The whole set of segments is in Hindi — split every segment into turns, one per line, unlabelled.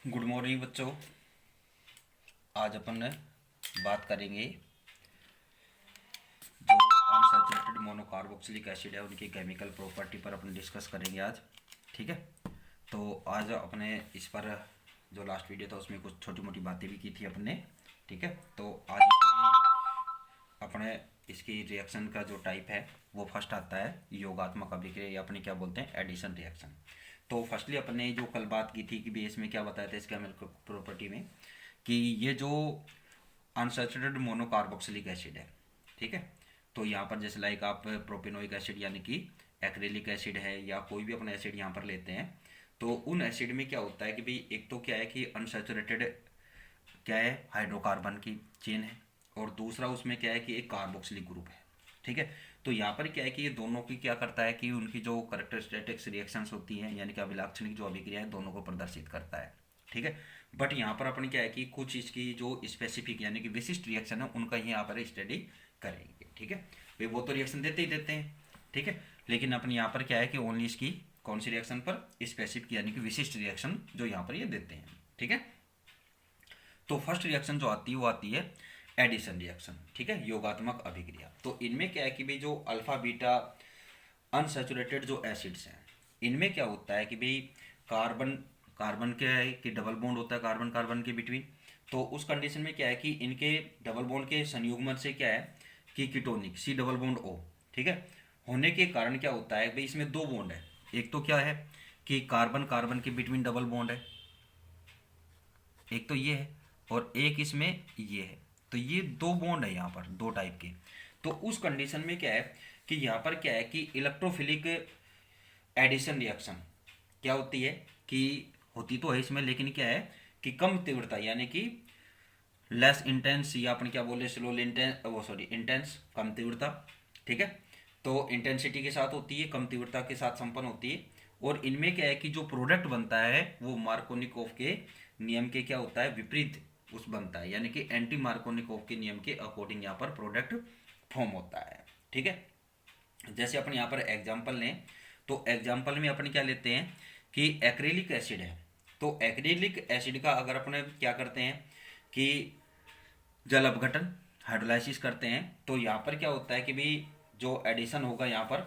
गुड मॉर्निंग बच्चों। आज अपन बात करेंगे जो अनसैचुरेटेड मोनोकार्बोक्सिलिक एसिड है उनकी केमिकल प्रॉपर्टी पर अपन डिस्कस करेंगे आज। ठीक है। तो आज अपने इस पर जो लास्ट वीडियो था उसमें कुछ छोटी मोटी बातें भी की थी अपन ने। ठीक है। तो आज इसमें अपने इसकी रिएक्शन का जो टाइप है वो फर्स्ट आता है योगात्मक अभिक्रिया या अपने क्या बोलते हैं एडिशन रिएक्शन। तो फर्स्टली अपन ने जो कल बात की थी कि बेस में क्या बताया था इस केमिकल प्रॉपर्टी में कि ये जो अनसैचुरेटेड मोनोकार्बोक्सिलिक एसिड है। ठीक है। तो यहाँ पर जैसे लाइक आप प्रोपेनोइक एसिड यानी कि एक्रेलिक एसिड है या कोई भी अपना एसिड यहाँ पर लेते हैं तो उन एसिड में क्या होता है कि भाई एक तो क्या है कि अनसैचुरेटेड क्या है हाइड्रोकार्बन की चेन है और दूसरा उसमें क्या है कि एक कार्बोक्सिलिक ग्रुप है। ठीक है। तो यहाँ पर क्या है कि ये दोनों की क्या करता है कि उनकी जो करेक्टरिस्टिक्स रिएक्शंस होती हैं यानी कि अभिलाक्षणिक जो अभिक्रिया है दोनों को प्रदर्शित करता है। ठीक है। बट यहाँ पर अपन क्या है कि कुछ इसकी जो स्पेसिफिक यानी कि विशिष्ट रिएक्शन है उनका ही यहाँ पर स्टडी करेंगे। ठीक है। भाई वो तो रिएक्शन देते ही देते हैं। ठीक है। लेकिन अपन यहाँ पर क्या है कि ओनली इसकी कौन सी रिएक्शन पर स्पेसिफिक यानी कि विशिष्ट रिएक्शन जो यहाँ पर ये देते हैं। ठीक है। तो फर्स्ट रिएक्शन जो आती है वो आती है एडिशन रिएक्शन। ठीक है। योगात्मक अभिक्रिया। तो इनमें क्या है कि भाई जो अल्फा बीटा अनसैचुरेटेड जो एसिड्स हैं इनमें क्या होता है कि भाई कार्बन कार्बन क्या है कि डबल बॉन्ड होता है कार्बन कार्बन के बिटवीन। तो उस कंडीशन में क्या है कि इनके डबल बॉन्ड के संयुग्मन से क्या है कि ketonic C double bond O. ठीक है। होने के कारण क्या होता है भाई इसमें दो बॉन्ड है। एक तो क्या है कि कार्बन कार्बन के बिटवीन डबल बॉन्ड है, एक तो ये है और एक इसमें ये है। तो ये दो बॉन्ड है यहाँ पर दो टाइप के। तो उस कंडीशन में क्या है कि यहाँ पर क्या है कि इलेक्ट्रोफिलिक एडिशन रिएक्शन क्या होती है कि होती तो है इसमें लेकिन क्या है कि कम तीव्रता यानी कि लेस इंटेंस या अपन क्या बोले स्लो इंटेंस वो सॉरी इंटेंस कम तीव्रता। ठीक है। तो इंटेंसिटी के साथ होती है कम तीव्रता के साथ संपन्न होती है। और इनमें क्या है कि जो प्रोडक्ट बनता है वो मार्कोनिकोव के नियम के क्या होता है विपरीत उस बनता है यानी कि एंटी मार्कोनिकोव के नियम के अकॉर्डिंग यहाँ पर प्रोडक्ट फॉर्म होता है। ठीक है। जैसे अपन यहाँ पर एग्जाम्पल लें तो एग्जाम्पल में अपन क्या लेते हैं कि एक्रेलिक एसिड है। तो एक्रेलिक एसिड का अगर अपन क्या करते हैं कि जल अपघटन हाइड्रोलाइसिस करते हैं तो यहाँ पर क्या होता है कि भाई जो एडिशन होगा यहाँ पर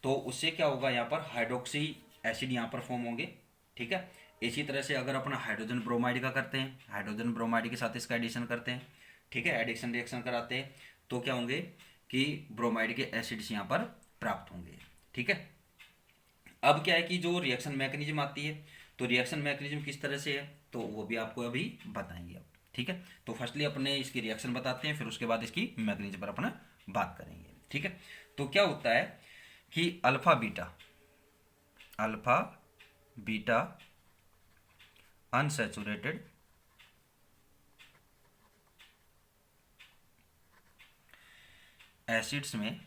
तो उससे क्या होगा यहाँ पर हाइड्रोक्सी एसिड यहाँ पर फॉर्म होंगे। ठीक है। इसी तरह से अगर अपन हाइड्रोजन ब्रोमाइड का करते हैं हाइड्रोजन ब्रोमाइड के साथ इसका एडिशन करते हैं। ठीक है। एडिशन रिएक्शन कराते हैं तो क्या होंगे कि ब्रोमाइड के एसिड्स यहाँ पर प्राप्त होंगे। ठीक है। अब क्या है कि जो रिएक्शन मैकेनिज्म आती है तो रिएक्शन मैकेनिज्म किस तरह से है तो वो भी आपको अभी बताएंगे अब। ठीक है। तो फर्स्टली अपने इसकी रिएक्शन बताते हैं फिर उसके बाद इसकी मैकेनिज्म पर अपना बात करेंगे। ठीक है। तो क्या होता है कि अल्फा बीटा अनसैचुरेटेड एसिड्स में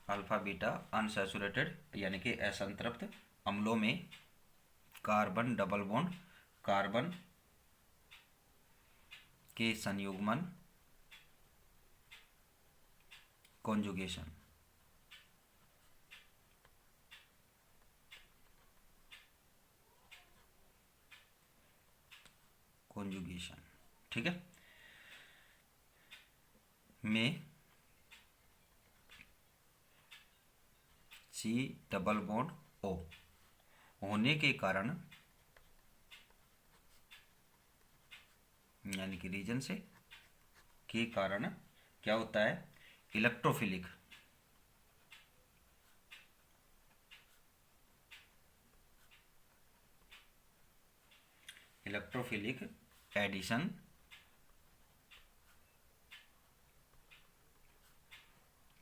अल्फा बीटा अनसैचुरेटेड यानी कि असंतृप्त अम्लों में कार्बन डबल बॉन्ड कार्बन के संयुग्मन कॉन्जुगेशन कॉन्जुगेशन। ठीक है। में सी डबल बॉन्ड ओ होने के कारण यानी कि रीजन से के कारण क्या होता है इलेक्ट्रोफिलिक इलेक्ट्रोफिलिक एडिशन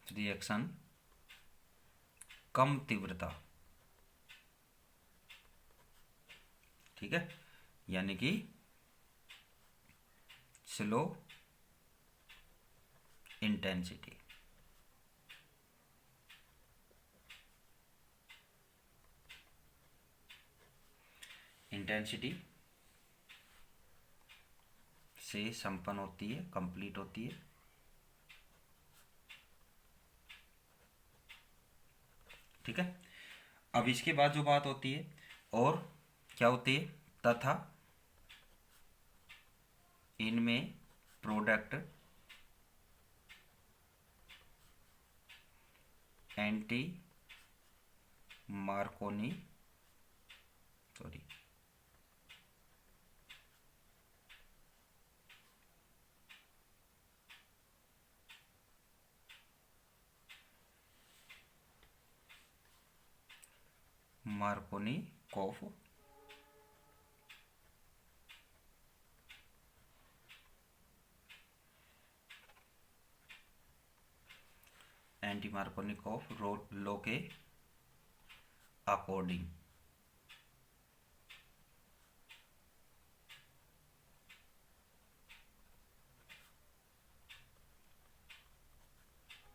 रिएक्शन कम तीव्रता। ठीक है। यानी कि स्लो इंटेंसिटी। इंटेंसिटी से संपन्न होती है कंप्लीट होती है। ठीक है। अब इसके बाद जो बात होती है और क्या होती है, तथा इनमें product anti Markovnikov Markovnikov anti Markovnikov law के अकॉर्डिंग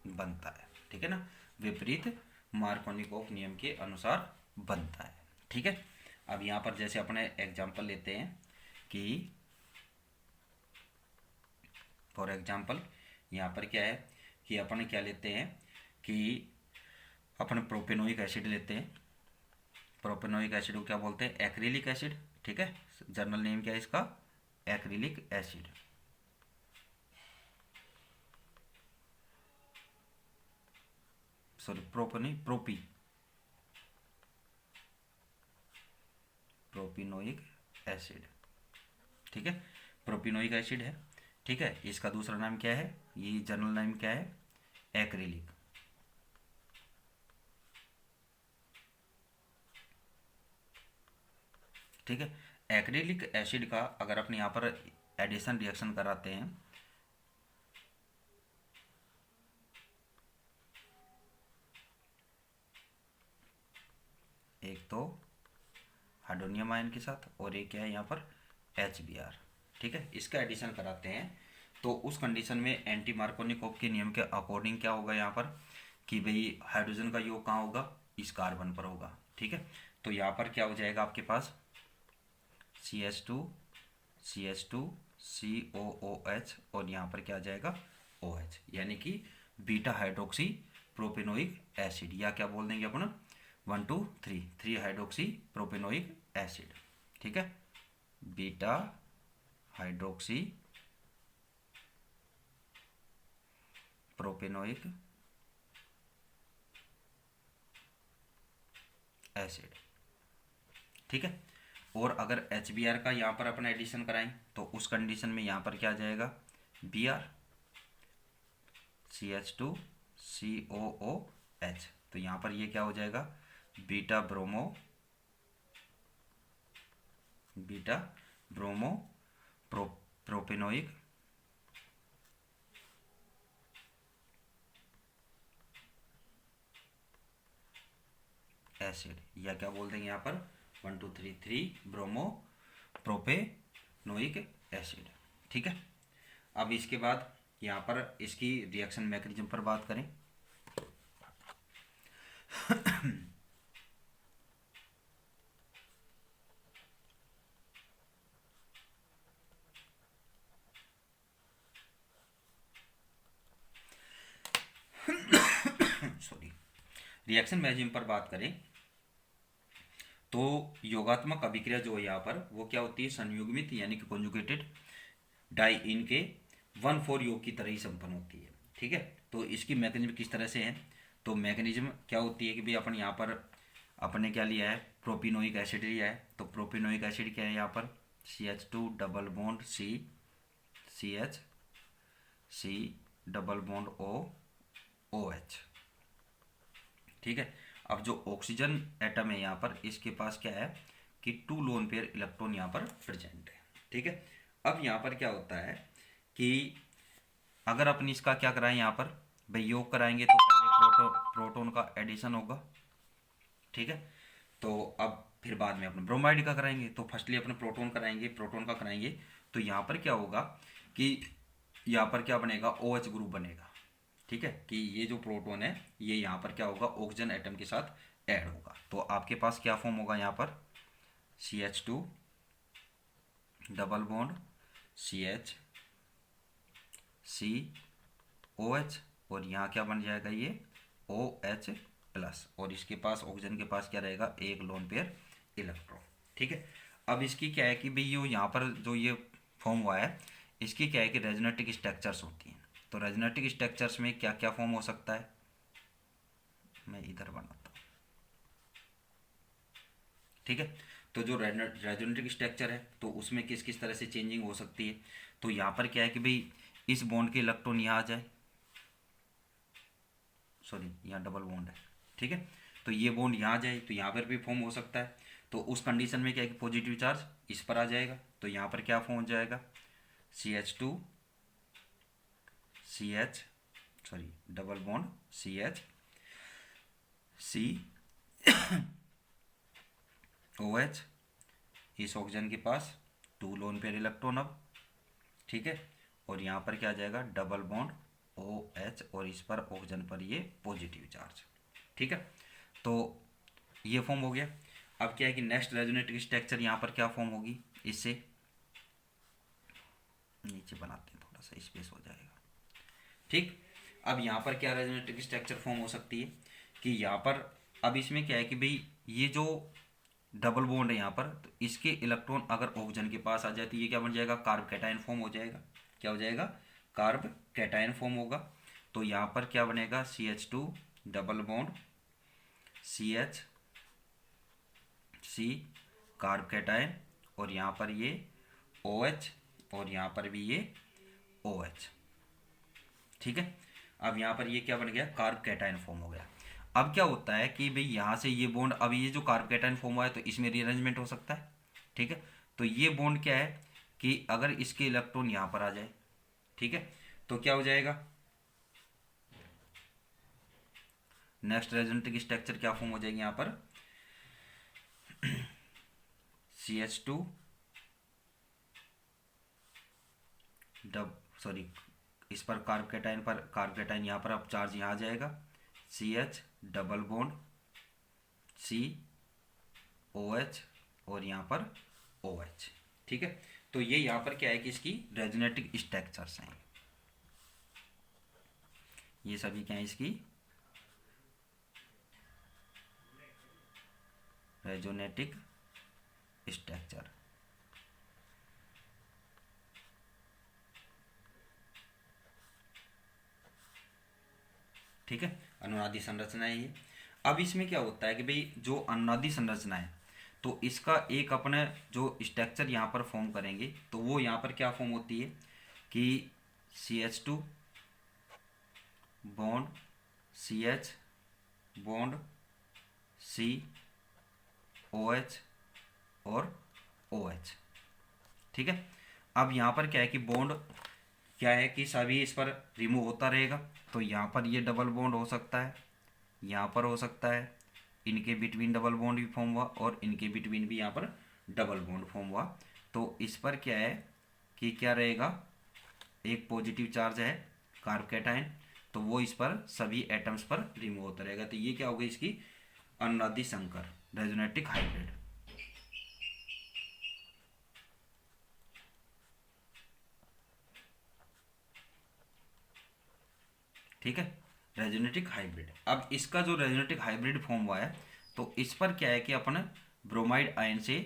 बनता है, ठीक है ना, विपरीत मार्कोनिकॉफ नियम के अनुसार बनता है, ठीक है। अब यहाँ पर जैसे अपने एग्जांपल लेते हैं कि फॉर एग्जांपल यहाँ पर क्या है कि अपन क्या लेते हैं कि अपन प्रोपेनोइक एसिड लेते हैं। प्रोपेनोइक एसिड को क्या बोलते हैं, एक्रिलिक एसिड, ठीक है। जर्नल नेम क्या है इसका, acrylic acid. Sorry propanoic acid, ठीक है, प्रोपिनोइक एसिड है, ठीक है। इसका दूसरा नाम क्या है, ये जर्नल नेम क्या है, एक्रिलिक, ठीक है। एक्रिलिक एसिड का अगर अपने यहाँ पर एडिशन रिएक्शन कराते हैं, एक तो हाइड्रोनियम आयन के साथ और एक क्या है यहाँ पर HBr, ठीक है, इसका एडिशन कराते हैं तो उस कंडीशन में एंटी मार्कोनिकॉफ के नियम के अकॉर्डिंग क्या होगा यहाँ पर कि भाई हाइड्रोजन का योग कहाँ होगा, इस कार्बन पर होगा, ठीक है। तो यहाँ पर क्या हो जाएगा आपके पास CH2 COOH और यहाँ पर क्या आ जाएगा OH, यानी कि बीटा हाइड्रोक्सी प्रोपेनोइक एसिड, या क्या बोल देंगे अपन 1 2 3 हाइड्रोक्सी प्रोपेनोइक एसिड, ठीक है, बीटा हाइड्रोक्सी प्रोपेनोइक एसिड, ठीक है। और अगर HBr का यहाँ पर अपन एडिशन कराएं तो उस कंडीशन में यहाँ पर क्या आ जाएगा Br CH2 COOH, तो यहाँ पर ये क्या हो जाएगा बीटा ब्रोमो प्रोपेनोइक एसिड, या क्या बोल देंगे यहाँ पर 1 2 3 ब्रोमो प्रोपेनोइक एसिड, ठीक है। अब इसके बाद यहाँ पर इसकी रिएक्शन मैकेनिज्म पर बात करें सॉरी, रिएक्शन मैकेनिज्म पर बात करें तो योगात्मक अभिक्रिया जो है यहाँ पर वो क्या होती है, संयुग्मित यानी कि कॉन्जुगेटेड डाइइन के 1,4 योग की तरह ही संपन्न होती है, ठीक है। तो इसकी मैकेनिज्म किस तरह से है, तो मैकेनिज्म क्या होती है कि भाई अपन यहाँ पर अपने क्या लिया है, प्रोपिनोइक एसिड लिया है, तो प्रोपिनोइक एसिड क्या है यहाँ पर CH2 double bond CH C double bond OH, ठीक है। अब जो ऑक्सीजन एटम है यहाँ पर इसके पास क्या है कि 2 लोन पेयर इलेक्ट्रॉन यहाँ पर प्रेजेंट है, ठीक है। अब यहाँ पर क्या होता है कि अगर अपन इसका क्या कराएं यहाँ पर भाई योग कराएंगे तो पहले प्रोटोन का एडिशन होगा, ठीक है। तो अब फिर बाद में अपने ब्रोमाइड का कराएंगे, तो फर्स्टली अपने प्रोटोन का कराएंगे तो यहाँ पर क्या होगा कि यहाँ पर क्या बनेगा OH ग्रुप बनेगा, ठीक है, कि ये जो प्रोटोन है ये यहाँ पर क्या होगा ऑक्सीजन एटम के साथ ऐड होगा, तो आपके पास क्या फॉर्म होगा यहाँ पर CH2 double bond CH COH और यहाँ क्या बन जाएगा ये OH प्लस, और इसके पास ऑक्सीजन के पास क्या रहेगा, एक लोन पेयर इलेक्ट्रॉन। ठीक है, अब इसकी क्या है कि भाई यो यहाँ पर जो ये फॉर्म हुआ है, इसकी क्या है कि रेजोनेटिक स्ट्रक्चर्स होती हैं। तो रेजोनेटिक स्ट्रक्चर्स में क्या क्या फॉर्म हो सकता है, मैं इधर बनाता हूँ। ठीक है, तो जो रेजोनेटिक स्ट्रक्चर है तो उसमें किस किस तरह से चेंजिंग हो सकती है। तो यहाँ पर क्या है कि भाई इस बॉन्ड के इलेक्ट्रॉन यहाँ आ जाए, सॉरी यहाँ डबल बॉन्ड है। ठीक है, तो ये बॉन्ड यहाँ आ जाए तो यहाँ पर भी फॉर्म हो सकता है। तो उस कंडीशन में क्या है कि पॉजिटिव चार्ज इस पर आ जाएगा, तो यहाँ पर क्या फॉर्म हो जाएगा, CH2 CH, sorry double bond CH C OH, इस ऑक्सीजन के पास 2 लोन पेयर इलेक्ट्रॉन अब। ठीक है, और यहाँ पर क्या आ जाएगा, डबल बॉन्ड OH, और इस पर ऑक्सीजन पर ये पॉजिटिव चार्ज। ठीक है, तो ये फॉर्म हो गया। अब क्या है कि नेक्स्ट रेजोनेटिक स्ट्रक्चर यहाँ पर क्या फॉर्म होगी, इससे नीचे बनाते हैं, थोड़ा सा स्पेस हो जाएगा। ठीक, अब यहाँ पर क्या रेजोनेटिक स्ट्रक्चर फॉर्म हो सकती है कि यहाँ पर, अब इसमें क्या है कि भाई ये जो डबल बॉन्ड है यहाँ पर, तो इसके इलेक्ट्रॉन अगर ऑक्सीजन के पास आ जाए तो ये क्या बन जाएगा, कार्ब कैटायन फॉर्म हो जाएगा। क्या हो जाएगा, कार्ब कैटायन फॉर्म होगा। तो यहाँ पर क्या बनेगा, CH2 double bond CH C carb cation, और यहाँ पर ये OH, और यहाँ पर भी ये OH। ठीक है, अब यहाँ पर ये क्या बन गया, कार्ब कैटायन फॉर्म हो गया। अब क्या होता है कि भाई यहाँ से ये बॉन्ड, अब ये जो कार्ब कैटायन फॉर्म हुआ है तो इसमें रीअरेंजमेंट हो सकता है। ठीक है, तो ये बॉन्ड क्या है कि अगर इसके इलेक्ट्रॉन यहाँ पर आ जाए, ठीक है, तो क्या हो जाएगा, नेक्स्ट रेजोनेटिक स्ट्रक्चर क्या फॉर्म हो जाएगी यहाँ पर, CH2 सॉरी इस पर कार्ब कैटायन पर, कार्ब कैटायन यहाँ पर अब चार्ज यहाँ आ जाएगा, CH double bond C OH, और यहाँ पर OH। ठीक है, तो ये यहाँ पर क्या है कि इसकी रेजोनेटिक स्ट्रक्चर्स हैं, ये सभी क्या है इसकी रेजोनेटिक स्ट्रक्चर। ठीक है, अनुनादी संरचना है ये। अब इसमें क्या होता है कि भाई जो अनुनादी संरचना है तो इसका एक अपने जो स्ट्रक्चर यहाँ पर फॉर्म करेंगे तो वो यहाँ पर क्या फॉर्म होती है कि CH2 bond CH bond C OH और OH। ठीक है, अब यहाँ पर क्या है कि बॉन्ड क्या है कि सभी इस पर रिमूव होता रहेगा। तो यहाँ पर ये डबल बॉन्ड हो सकता है, यहाँ पर हो सकता है, इनके बिटवीन डबल बॉन्ड भी फॉर्म हुआ, और इनके बिटवीन भी यहाँ पर डबल बॉन्ड फॉर्म हुआ। तो इस पर क्या है कि क्या रहेगा, एक पॉजिटिव चार्ज है कार्ब कैटायन, तो वो इस पर सभी एटम्स पर रिमूव होता रहेगा। तो ये क्या होगा, इसकी अनुनादी संकर रेजोनेटिक हाइब्रिड। ठीक है, रेजोनेटिक हाइब्रिड। अब इसका जो रेजोनेटिक हाइब्रिड फॉर्म हुआ है तो इस पर क्या है कि अपन ब्रोमाइड आयन से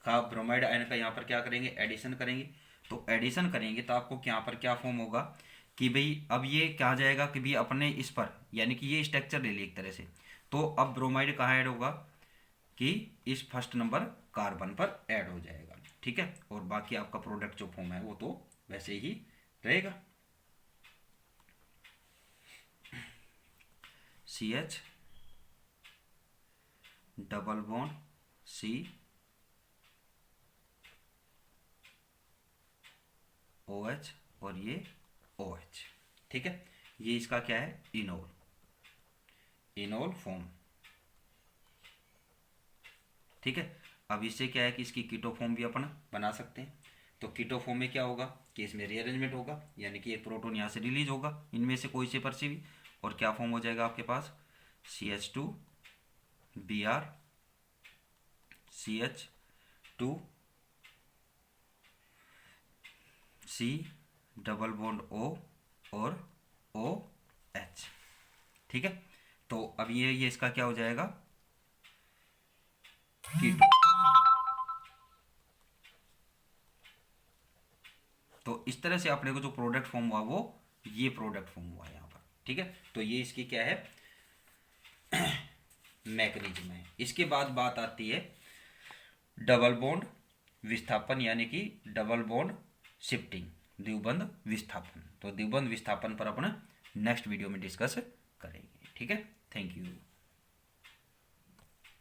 का, ब्रोमाइड आयन का यहाँ पर क्या करेंगे, एडिशन करेंगे। तो एडिशन करेंगे तो आपको यहाँ पर क्या फॉर्म होगा कि भाई अब ये क्या जाएगा कि भाई अपने इस पर, यानी कि ये स्ट्रक्चर ले लिया एक तरह से, तो अब ब्रोमाइड कहाँ ऐड होगा कि इस फर्स्ट नंबर कार्बन पर ऐड हो जाएगा। ठीक है, और बाकी आपका प्रोडक्ट जो फॉर्म है वो तो वैसे ही रहेगा। CH double bond C OH, और ये OH। ठीक है, ये इसका क्या है, इनोल, इनोल फॉर्म। ठीक है, अब इससे क्या है कि इसकी कीटो फॉर्म भी अपन बना सकते हैं। तो कीटो फॉर्म में क्या होगा कि इसमें रीअरेंजमेंट होगा, यानी कि एक प्रोटॉन यहाँ से रिलीज होगा इनमें से कोई से पर से भी, और क्या फॉर्म हो जाएगा आपके पास, CH2 Br CH2 C double bond O और OH। ठीक है, तो अब ये इसका क्या हो जाएगा, कीटो। तो इस तरह से अपने को जो प्रोडक्ट फॉर्म हुआ वो ये प्रोडक्ट फॉर्म हुआ यहाँ पर, ठीक है। तो ये इसकी क्या है, मैकेनिज्म है। इसके बाद बात आती है डबल बॉन्ड विस्थापन, यानी कि डबल बॉन्ड शिफ्टिंग, द्विबंध विस्थापन। तो द्विबंध विस्थापन पर अपना नेक्स्ट वीडियो में डिस्कस करेंगे, ठीक है। Thank you.